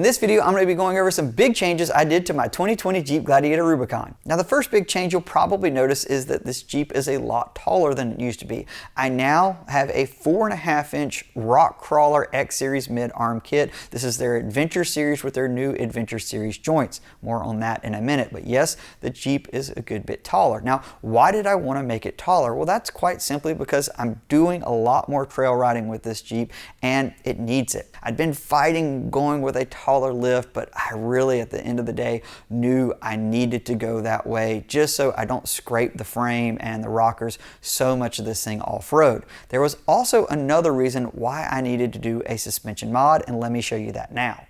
In this video, I'm going to be going over some big changes I did to my 2020 Jeep Gladiator Rubicon. Now the first big change you'll probably notice is that this Jeep is a lot taller than it used to be. I now have a 4.5-inch Rock Krawler X Series mid-arm kit. This is their Adventure Series with their new Adventure Series joints. More on that in a minute, but yes, the Jeep is a good bit taller. Now, why did I want to make it taller? Well, that's quite simply because I'm doing a lot more trail riding with this Jeep and it needs it. I'd been fighting going with a taller lift, but I really, at the end of the day, knew I needed to go that way just so I don't scrape the frame and the rockers so much of this thing off-road. There was also another reason why I needed to do a suspension mod, and let me show you that now.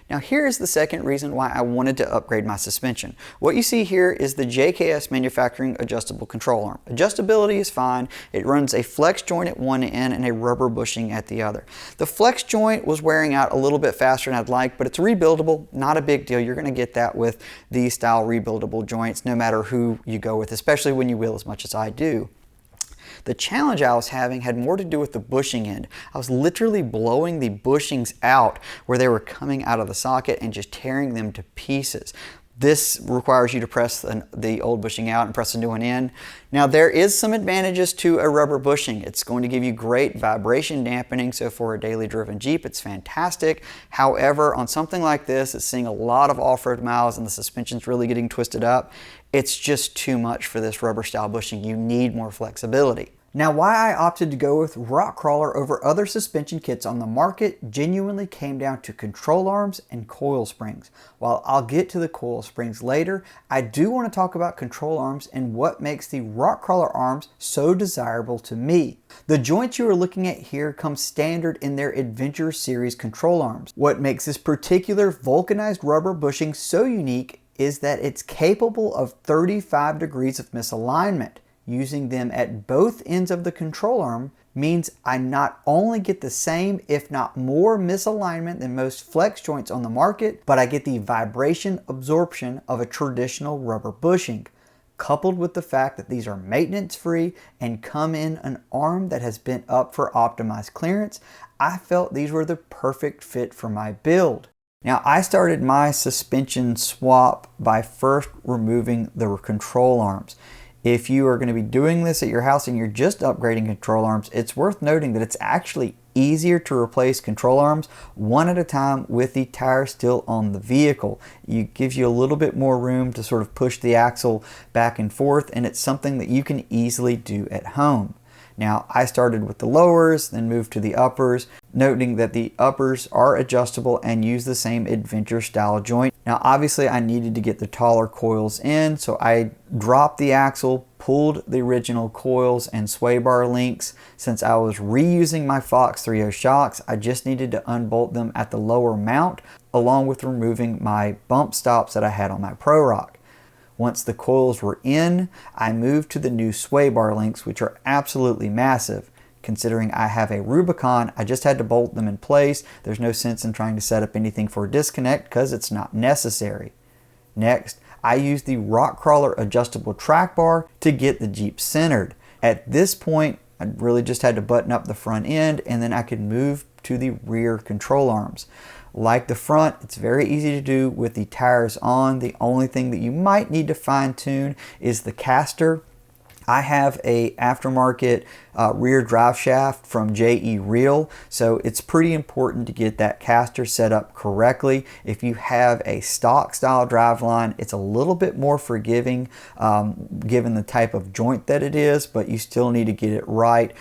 Now here's the second reason why I wanted to upgrade my suspension. What you see here is the JKS Manufacturing Adjustable Control Arm. Adjustability is fine. It runs a flex joint at one end and a rubber bushing at the other. The flex joint was wearing out a little bit faster than I'd like, but it's rebuildable, not a big deal. You're going to get that with these style rebuildable joints no matter who you go with, especially when you wheel as much as I do. The challenge I was having had more to do with the bushing end. I was literally blowing the bushings out where they were coming out of the socket and just tearing them to pieces. This requires you to press the old bushing out and press a new one in. Now there is some advantages to a rubber bushing. It's going to give you great vibration dampening, so for a daily driven Jeep it's fantastic. However, on something like this, it's seeing a lot of off-road miles and the suspension's really getting twisted up. It's just too much for this rubber style bushing. You need more flexibility. Now, why I opted to go with Rock Krawler over other suspension kits on the market genuinely came down to control arms and coil springs. While I'll get to the coil springs later, I do want to talk about control arms and what makes the Rock Krawler arms so desirable to me. The joints you are looking at here come standard in their Adventure Series control arms. What makes this particular vulcanized rubber bushing so unique is that it's capable of 35 degrees of misalignment. Using them at both ends of the control arm means I not only get the same, if not more, misalignment than most flex joints on the market, but I get the vibration absorption of a traditional rubber bushing. Coupled with the fact that these are maintenance free and come in an arm that has been up for optimized clearance, I felt these were the perfect fit for my build. Now, I started my suspension swap by first removing the control arms. If you are going to be doing this at your house and you're just upgrading control arms, it's worth noting that it's actually easier to replace control arms one at a time with the tire still on the vehicle. It gives you a little bit more room to sort of push the axle back and forth, and it's something that you can easily do at home. Now, I started with the lowers, then moved to the uppers, noting that the uppers are adjustable and use the same adventure style joint. Now, obviously I needed to get the taller coils in, so I dropped the axle, pulled the original coils and sway bar links. Since I was reusing my Fox 3.0 shocks, I just needed to unbolt them at the lower mount, along with removing my bump stops that I had on my Pro Rock. Once the coils were in, I moved to the new sway bar links, which are absolutely massive. Considering I have a Rubicon, I just had to bolt them in place. There's no sense in trying to set up anything for a disconnect because it's not necessary. Next, I used the Rock Krawler adjustable track bar to get the Jeep centered. At this point, I really just had to button up the front end and then I could move to the rear control arms. Like the front, it's very easy to do with the tires on. The only thing that you might need to fine tune is the caster. I have a aftermarket rear drive shaft from JE Reel, so it's pretty important to get that caster set up correctly. If you have a stock style driveline, it's a little bit more forgiving given the type of joint that it is, but you still need to get it right.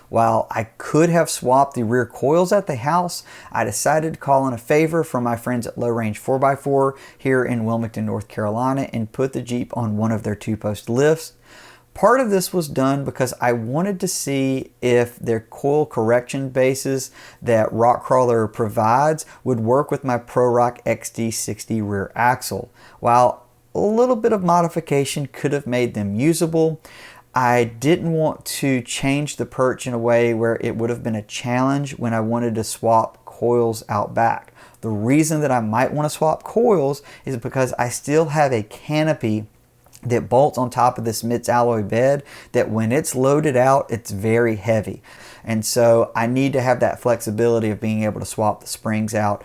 While I could have swapped the rear coils at the house, I decided to call in a favor from my friends at Low Range 4x4 here in Wilmington, North Carolina, and put the Jeep on one of their 2-post lifts. Part of this was done because I wanted to see if their coil correction bases that Rock Krawler provides would work with my Pro Rock XD60 rear axle. While a little bit of modification could have made them usable, I didn't want to change the perch in a way where it would have been a challenge when I wanted to swap coils out back. The reason that I might want to swap coils is because I still have a canopy that bolts on top of this Mitts alloy bed that when it's loaded out, it's very heavy. And so I need to have that flexibility of being able to swap the springs out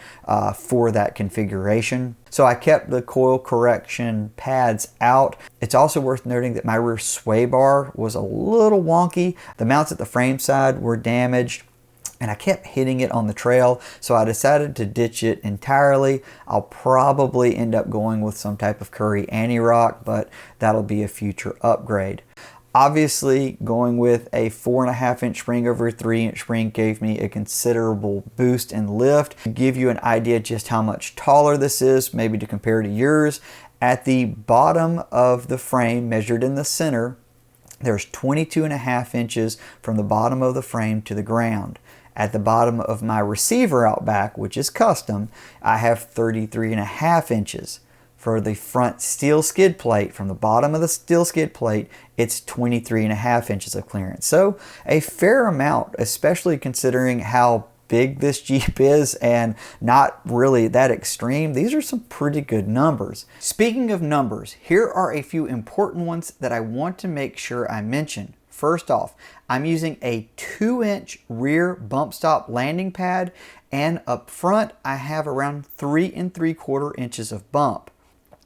for that configuration. So I kept the coil correction pads out. It's also worth noting that my rear sway bar was a little wonky. The mounts at the frame side were damaged, and I kept hitting it on the trail, so I decided to ditch it entirely. I'll probably end up going with some type of Curry anti-rock, but that'll be a future upgrade. Obviously, going with a 4.5-inch spring over a 3-inch spring gave me a considerable boost in lift. To give you an idea just how much taller this is, maybe to compare to yours, at the bottom of the frame, measured in the center, there's 22.5 inches from the bottom of the frame to the ground. At the bottom of my receiver out back, which is custom, I have 33.5 inches. For the front steel skid plate, from the bottom of the steel skid plate, it's 23.5 inches of clearance. So a fair amount, especially considering how big this Jeep is and not really that extreme. These are some pretty good numbers. Speaking of numbers, here are a few important ones that I want to make sure I mention. First off, I'm using a 2-inch rear bump stop landing pad, and up front I have around 3 3/4 inches of bump.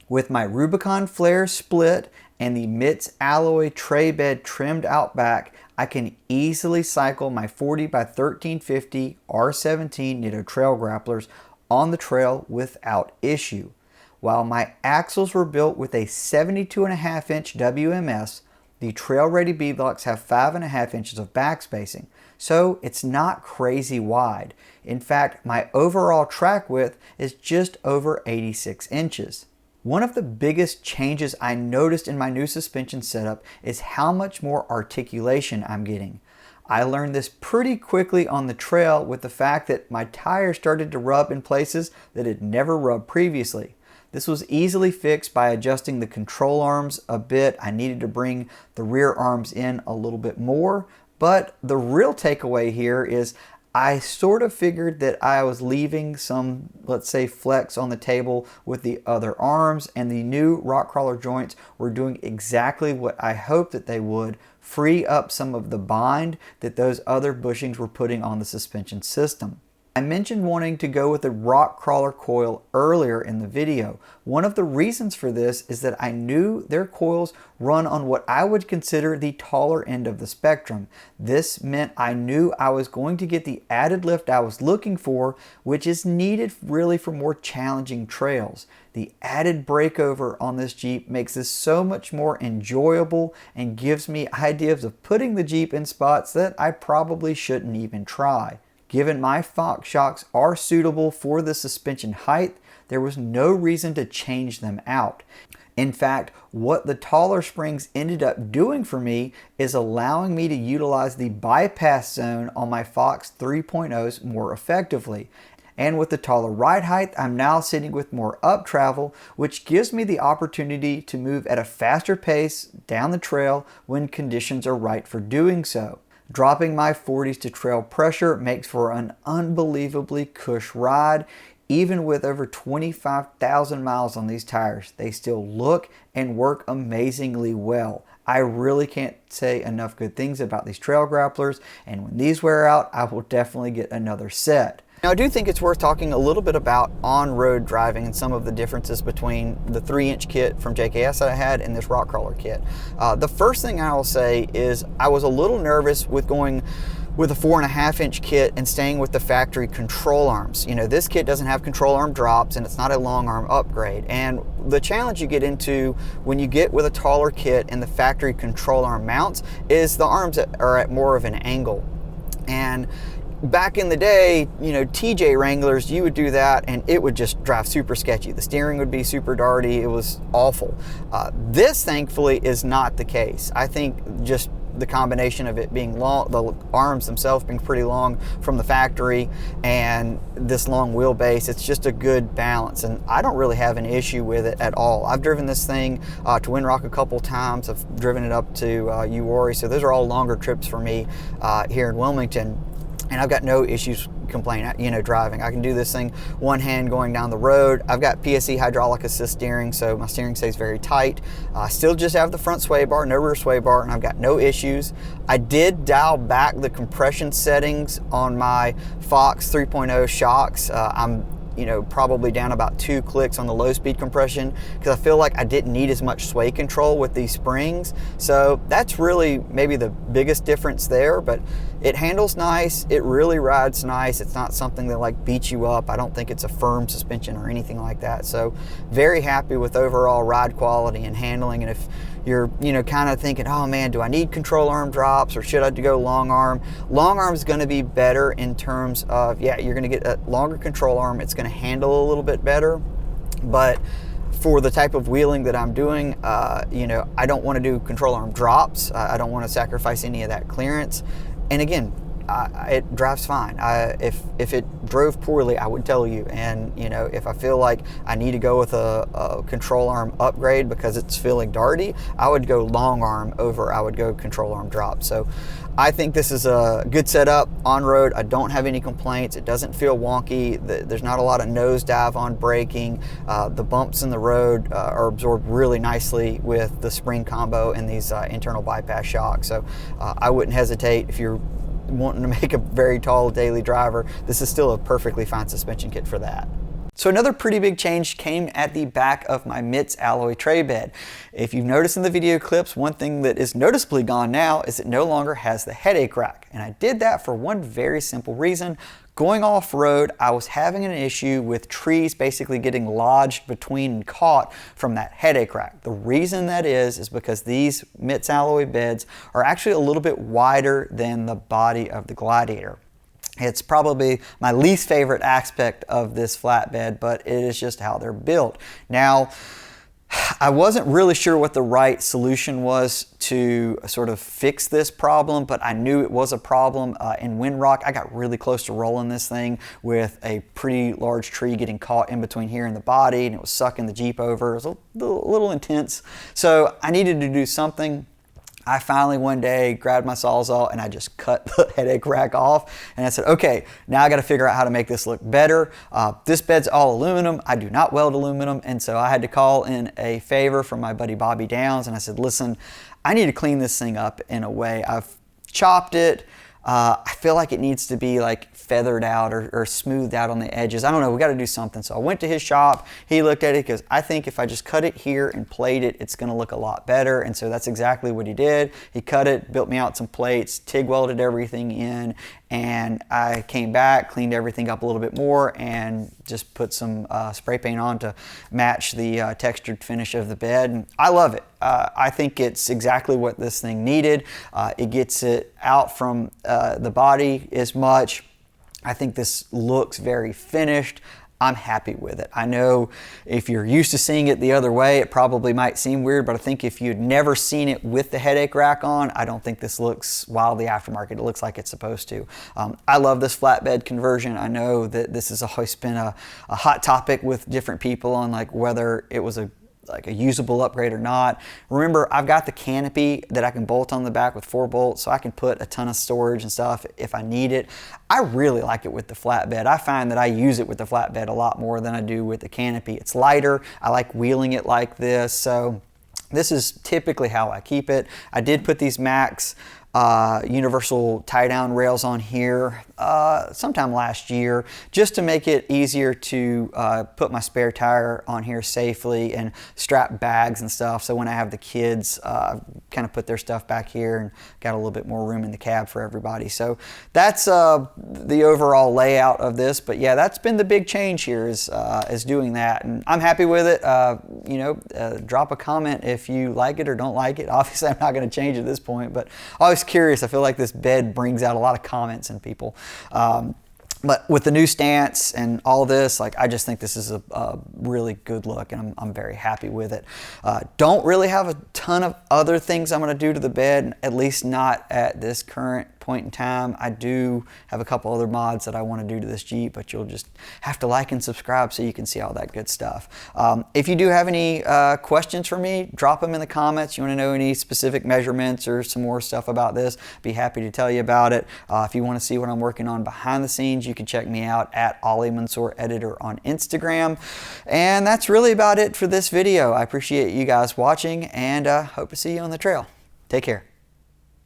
With my Rubicon flare split and the Mitts alloy tray bed trimmed out back, I can easily cycle my 40 by 1350 R17 Nitto trail grapplers on the trail without issue. While my axles were built with a 72.5-inch WMS, the trail ready beadlocks have 5.5 inches of back spacing, so it's not crazy wide. In fact, my overall track width is just over 86 inches. One of the biggest changes I noticed in my new suspension setup is how much more articulation I'm getting. I learned this pretty quickly on the trail with the fact that my tires started to rub in places that had never rubbed previously. This was easily fixed by adjusting the control arms a bit. I needed to bring the rear arms in a little bit more, but the real takeaway here is I sort of figured that I was leaving some, let's say, flex on the table with the other arms, and the new rock crawler joints were doing exactly what I hoped that they would, free up some of the bind that those other bushings were putting on the suspension system. I mentioned wanting to go with a rock crawler coil earlier in the video. One of the reasons for this is that I knew their coils run on what I would consider the taller end of the spectrum. This meant I knew I was going to get the added lift I was looking for, which is needed really for more challenging trails. The added breakover on this Jeep makes this so much more enjoyable and gives me ideas of putting the Jeep in spots that I probably shouldn't even try. Given my Fox shocks are suitable for the suspension height, there was no reason to change them out. In fact, what the taller springs ended up doing for me is allowing me to utilize the bypass zone on my Fox 3.0s more effectively. And with the taller ride height, I'm now sitting with more up travel, which gives me the opportunity to move at a faster pace down the trail when conditions are right for doing so. Dropping my 40s to trail pressure makes for an unbelievably cush ride. Even with over 25,000 miles on these tires, they still look and work amazingly well. I really can't say enough good things about these trail grapplers, and when these wear out, I will definitely get another set. Now, I do think it's worth talking a little bit about on-road driving and some of the differences between the 3-inch kit from JKS that I had and this rock crawler kit. The first thing I will say is I was a little nervous with going with a 4.5-inch kit and staying with the factory control arms. You know, this kit doesn't have control arm drops and it's not a long arm upgrade. And the challenge you get into when you get with a taller kit and the factory control arm mounts is the arms are at more of an angle. And back in the day, you know, TJ Wranglers, you would do that and it would just drive super sketchy. The steering would be super darty. It was awful. This, thankfully, is not the case. I think just the combination of it being long, the arms themselves being pretty long from the factory, and this long wheelbase, it's just a good balance, and I don't really have an issue with it at all. I've driven this thing to Windrock a couple times. I've driven it up to Uwharrie, so those are all longer trips for me here in Wilmington. And I've got no issues complain, you know, driving. I can do this thing one hand going down the road. I've got PSE hydraulic assist steering, so my steering stays very tight. I still just have the front sway bar, no rear sway bar, and I've got no issues. I did dial back the compression settings on my Fox 3.0 shocks. I'm, you know, probably down about 2 clicks on the low speed compression because I feel like I didn't need as much sway control with these springs. So that's really maybe the biggest difference there, but it handles nice. It really rides nice. It's not something that like beats you up. I don't think it's a firm suspension or anything like that. So very happy with overall ride quality and handling. And if you're, you know, kind of thinking, oh man, do I need control arm drops or should I go long arm? Long arm is going to be better in terms of, yeah, you're going to get a longer control arm. It's going to handle a little bit better, but for the type of wheeling that I'm doing, you know, I don't want to do control arm drops. I don't want to sacrifice any of that clearance. And again, it drives fine. If it drove poorly, I would tell you. And you know, if I feel like I need to go with a control arm upgrade because it's feeling darty, I would go long arm over I would go control arm drop. So I think this is a good setup on road. I don't have any complaints. It doesn't feel wonky. There's not a lot of nosedive on braking. The bumps in the road are absorbed really nicely with the spring combo and these internal bypass shocks. So I wouldn't hesitate if you're wanting to make a very tall daily driver. This is still a perfectly fine suspension kit for that. So another pretty big change came at the back of my Mitts alloy tray bed. If you've noticed in the video clips, one thing that is noticeably gone now is it no longer has the headache rack. And I did that for one very simple reason. Going off-road, I was having an issue with trees basically getting lodged between and caught from that headache rack. The reason that is because these Mitts alloy beds are actually a little bit wider than the body of the Gladiator. It's probably my least favorite aspect of this flatbed, but it is just how they're built. Now, I wasn't really sure what the right solution was to sort of fix this problem, but I knew it was a problem. In Windrock, I got really close to rolling this thing with a pretty large tree getting caught in between here and the body, and it was sucking the Jeep over. It was a little intense. So I needed to do something. I finally one day grabbed my Sawzall and I just cut the headache rack off, and I said, okay, now I got to figure out how to make this look better. This bed's all aluminum. I do not weld aluminum, and so I had to call in a favor from my buddy Bobby Downs, and I said, listen, I need to clean this thing up in a way. I've chopped it. I feel like it needs to be like feathered out or smoothed out on the edges. I don't know, we got to do something. So I went to his shop, he looked at it because I think if I just cut it here and plate it, it's going to look a lot better. And so that's exactly what he did. He cut it, built me out some plates, TIG welded everything in, and I came back, cleaned everything up a little bit more, and just put some spray paint on to match the textured finish of the bed. And I love it. I think it's exactly what this thing needed. It gets it out from the body as much. I think this looks very finished. I'm happy with it. I know if you're used to seeing it the other way, it probably might seem weird, but I think if you'd never seen it with the headache rack on, I don't think this looks wildly aftermarket. It looks like it's supposed to. I love this flatbed conversion. I know that this has always been a hot topic with different people on like whether it was a usable upgrade or not. Remember, I've got the canopy that I can bolt on the back with 4 bolts, so I can put a ton of storage and stuff if I need it. I really like it with the flatbed. I find that I use it with the flatbed a lot more than I do with the canopy. It's lighter. I like wheeling it like this, so this is typically how I keep it. I did put these Max universal tie-down rails on here sometime last year just to make it easier to put my spare tire on here safely and strap bags and stuff, so when I have the kids kind of put their stuff back here and got a little bit more room in the cab for everybody. So that's the overall layout of this, but yeah, that's been the big change here is doing that, and I'm happy with it. You know, drop a comment if you like it or don't like it. Obviously I'm not going to change at this point, but always curious. I feel like this bed brings out a lot of comments in people. But with the new stance and all this, like, I just think this is a really good look, and I'm very happy with it. Don't really have a ton of other things I'm going to do to the bed, at least not at this current point in time. I do have a couple other mods that I want to do to this Jeep, but you'll just have to like and subscribe so you can see all that good stuff. If you do have any questions for me, drop them in the comments. You want to know any specific measurements or some more stuff about this, be happy to tell you about it. If you want to see what I'm working on behind the scenes, you can check me out at Ollie Mansour Editor on Instagram. And that's really about it for this video. I appreciate you guys watching, and hope to see you on the trail. Take care.